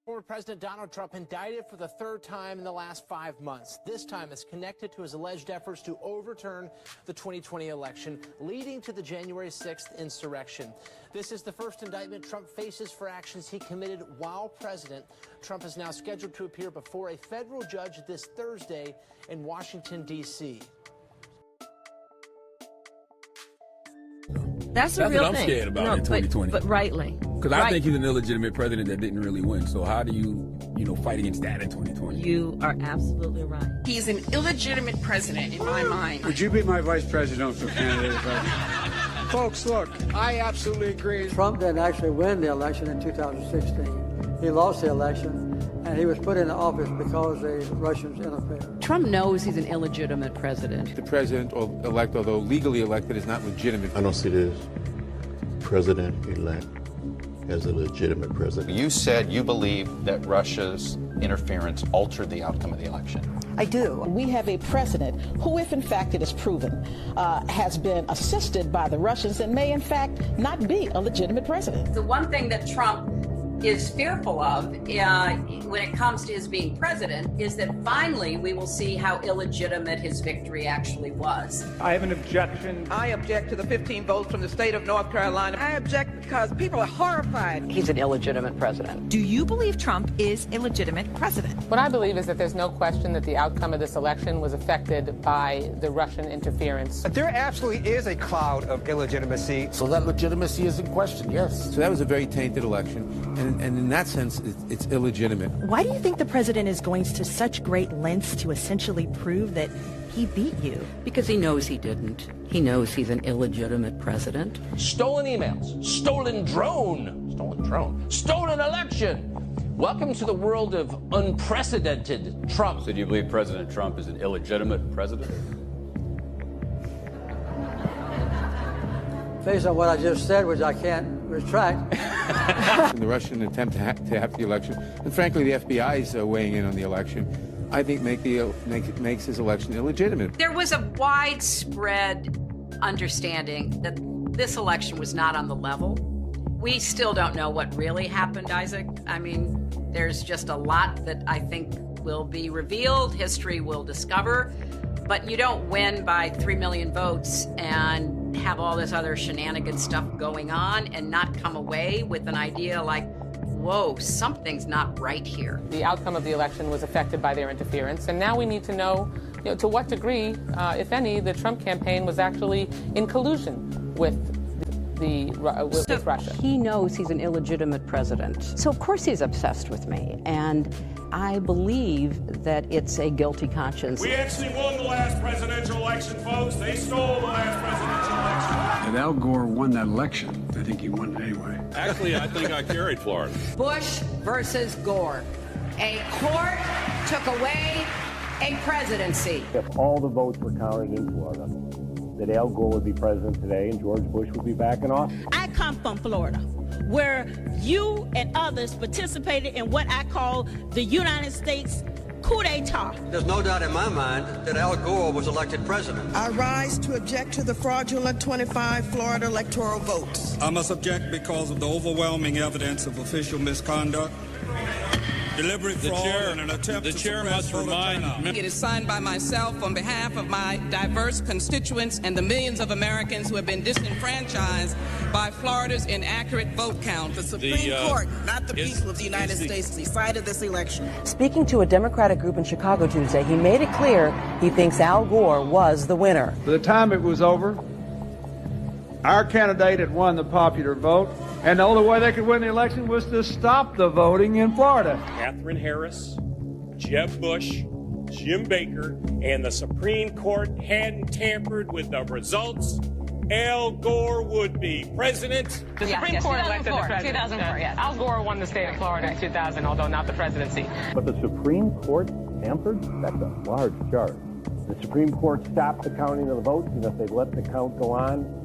Former President Donald Trump indicted for the third time in the last 5 months. This time is connected to his alleged efforts to overturn the 2020 election, leading to the January 6th insurrection. This is the first indictment Trump faces for actions he committed while president. Trump is now scheduled to appear before a federal judge this Thursday in Washington, D.C. That's a real what I'm thing. scared about in 2020. But rightly. Because I think he's an illegitimate president that didn't really win. So how do you fight against that in 2020? You are absolutely right. He's an illegitimate president in my mind. Would you be my vice presidential candidate? Folks, look, I absolutely agree. Trump didn't actually win the election in 2016. He lost the election, and he was put into office because the Russians interfered. Trump knows he's an illegitimate president. The president-elect, although legally elected, is not legitimate. I don't see this president-elect as a legitimate president. You said you believe that Russia's interference altered the outcome of the election. I do. We have a president who, if in fact it is proven, has been assisted by the Russians and may in fact not be a legitimate president. The one thing that Trump is fearful of when it comes to his being president is that finally we will see how illegitimate his victory actually was. I have an objection. I object to the 15 votes from the state of North Carolina. I object because people are horrified. He's an illegitimate president. Do you believe Trump is a legitimate president? What I believe is that there's no question that the outcome of this election was affected by the Russian interference. There absolutely is a cloud of illegitimacy. So that legitimacy is in question, yes. So that was a very tainted election. And in that sense, it's illegitimate. Why do you think the president is going to such great lengths to essentially prove that he beat you? Because he knows he didn't. He knows he's an illegitimate president. Stolen emails, stolen drone, stolen election. Welcome to the world of unprecedented Trump. So do you believe President Trump is an illegitimate president? Based on what I just said, which I can't retract. The Russian attempt to have the election, and frankly, the FBI is weighing in on the election, I think makes his election illegitimate. There was a widespread understanding that this election was not on the level. We still don't know what really happened, Isaac. I mean, there's just a lot that I think will be revealed, history will discover, but you don't win by 3 million votes and have all this other shenanigan stuff going on and not come away with an idea like, whoa, something's not right here. The outcome of the election was affected by their interference, and now we need to know, to what degree, if any, the Trump campaign was actually in collusion with Russia. He knows he's an illegitimate president. So of course he's obsessed with me. And I believe that it's a guilty conscience. We actually won the last presidential election, folks. They stole the last presidential election. And Al Gore won that election. I think he won it anyway. Actually, I think I carried Florida. Bush versus Gore. A court took away a presidency. If all the votes were counted in Florida, that Al Gore would be president today and George Bush would be back in office. I come from Florida, where you and others participated in what I call the United States coup d'etat. There's no doubt in my mind that Al Gore was elected president. I rise to object to the fraudulent 25 Florida electoral votes. I must object because of the overwhelming evidence of official misconduct, deliberate fraud, and an attempt to suppress voter turnout. It is signed by myself on behalf of my diverse constituents and the millions of Americans who have been disenfranchised by Florida's inaccurate vote count. The Supreme Court, not the people of the United States, decided this election. Speaking to a Democratic group in Chicago Tuesday, he made it clear he thinks Al Gore was the winner. By the time it was over, our candidate had won the popular vote, and the only way they could win the election was to stop the voting in Florida. Catherine Harris, Jeb Bush, Jim Baker, and the Supreme Court hadn't tampered with the results, Al Gore would be president. The Supreme Court elected the president. 2004, yes. Al Gore won the state of Florida in 2000, although not the presidency. But the Supreme Court tampered? That's a large charge. The Supreme Court stopped the counting of the votes, and if they'd let the count go on,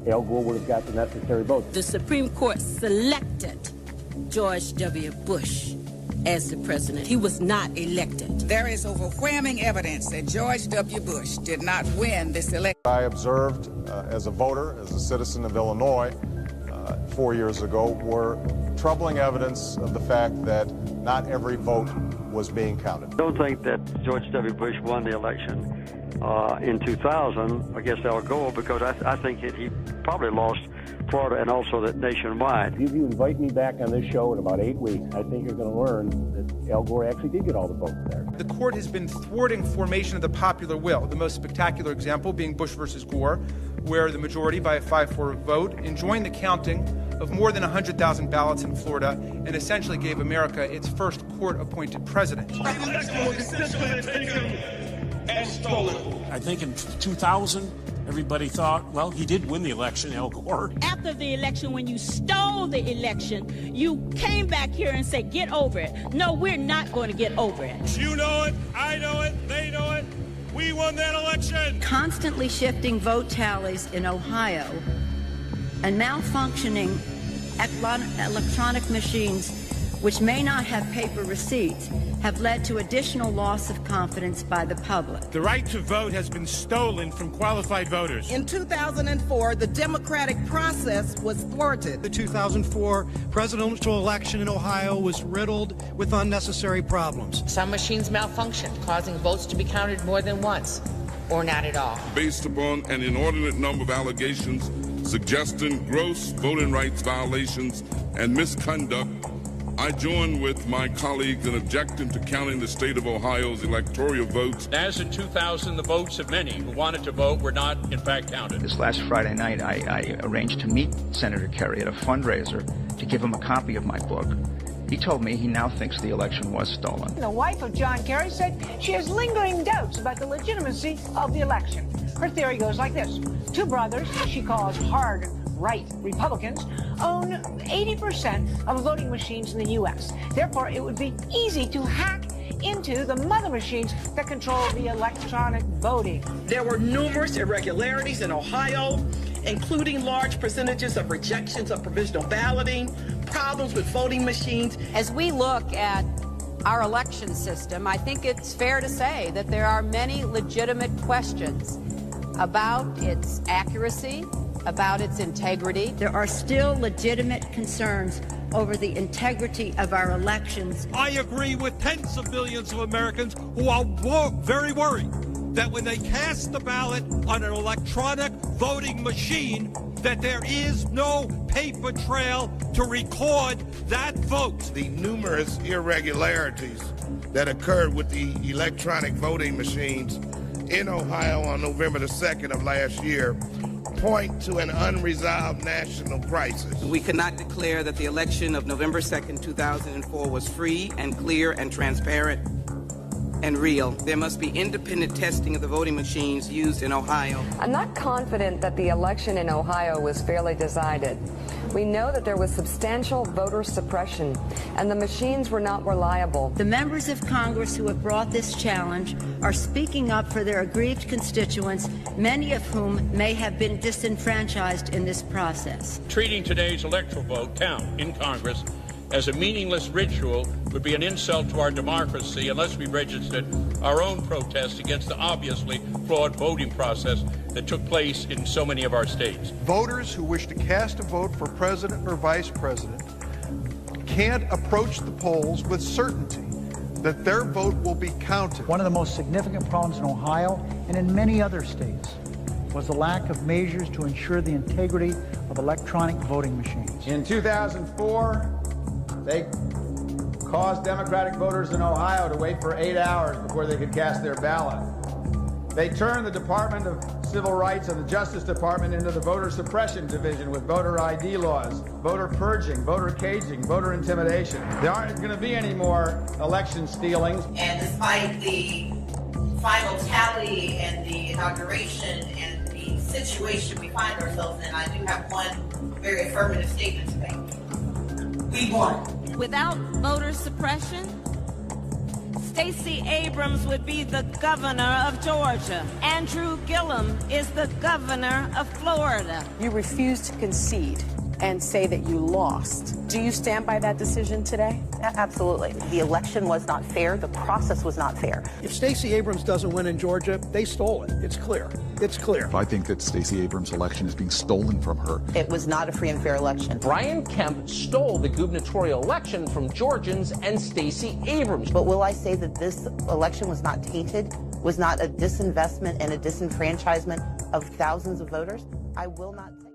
Al Gore would have got the necessary votes. The Supreme Court selected George W. Bush as the president. He was not elected. There is overwhelming evidence that George W. Bush did not win this election. I observed as a voter, as a citizen of Illinois 4 years ago, were troubling evidence of the fact that not every vote was being counted. I don't think that George W. Bush won the election in 2000 against Al Gore, because I think he probably lost Florida and also that nationwide. If you invite me back on this show in about 8 weeks, I think you're going to learn that Al Gore actually did get all the votes there. The court has been thwarting formation of the popular will, the most spectacular example being Bush versus Gore, where the majority, by a 5-4 vote, enjoined the counting of more than 100,000 ballots in Florida and essentially gave America its first court-appointed president. I think in 2000, everybody thought, well, he did win the election, Al Gore. After the election, when you stole the election, you came back here and said, get over it. No, we're not going to get over it. You know it, I know it, they know it. We won that election. Constantly shifting vote tallies in Ohio and malfunctioning electronic machines, which may not have paper receipts, have led to additional loss of confidence by the public. The right to vote has been stolen from qualified voters. In 2004, the democratic process was thwarted. The 2004 presidential election in Ohio was riddled with unnecessary problems. Some machines malfunctioned, causing votes to be counted more than once, or not at all. Based upon an inordinate number of allegations suggesting gross voting rights violations and misconduct, I join with my colleagues in objecting to counting the state of Ohio's electoral votes. As in 2000, the votes of many who wanted to vote were not, in fact, counted. This last Friday night, I arranged to meet Senator Kerry at a fundraiser to give him a copy of my book. He told me he now thinks the election was stolen. The wife of John Kerry said she has lingering doubts about the legitimacy of the election. Her theory goes like this. Two brothers, she calls hard right Republicans, own 80% of voting machines in the U.S. Therefore, it would be easy to hack into the mother machines that control the electronic voting. There were numerous irregularities in Ohio, including large percentages of rejections of provisional balloting, problems with voting machines. As we look at our election system, I think it's fair to say that there are many legitimate questions about its accuracy, about its integrity. There are still legitimate concerns over the integrity of our elections. I agree with tens of millions of Americans who are very worried that when they cast the ballot on an electronic voting machine, that there is no paper trail to record that vote. The numerous irregularities that occurred with the electronic voting machines in Ohio on November the 2nd of last year point to an unresolved national crisis. We cannot declare that the election of November 2nd, 2004 was free and clear and transparent and real. There must be independent testing of the voting machines used in Ohio. I'm not confident that the election in Ohio was fairly decided. We know that there was substantial voter suppression, and the machines were not reliable. The members of Congress who have brought this challenge are speaking up for their aggrieved constituents, many of whom may have been disenfranchised in this process. Treating today's electoral vote count in Congress as a meaningless ritual would be an insult to our democracy unless we registered our own protest against the obviously flawed voting process that took place in so many of our states. Voters who wish to cast a vote for president or vice president can't approach the polls with certainty that their vote will be counted. One of the most significant problems in Ohio and in many other states was the lack of measures to ensure the integrity of electronic voting machines. In 2004, they caused Democratic voters in Ohio to wait for 8 hours before they could cast their ballot. They turned the Department of Civil Rights and the Justice Department into the voter suppression division with voter ID laws, voter purging, voter caging, voter intimidation. There aren't going to be any more election stealings. And despite the final tally and the inauguration and the situation we find ourselves in, I do have one very affirmative statement to make. We won. Without voter suppression, Stacey Abrams would be the governor of Georgia. Andrew Gillum is the governor of Florida. You refuse to concede and say that you lost. Do you stand by that decision today? Absolutely. The election was not fair. The process was not fair. If Stacey Abrams doesn't win in Georgia, they stole it. It's clear. It's clear. I think that Stacey Abrams' election is being stolen from her. It was not a free and fair election. Brian Kemp stole the gubernatorial election from Georgians and Stacey Abrams. But will I say that this election was not tainted, was not a disinvestment and a disenfranchisement of thousands of voters? I will not say.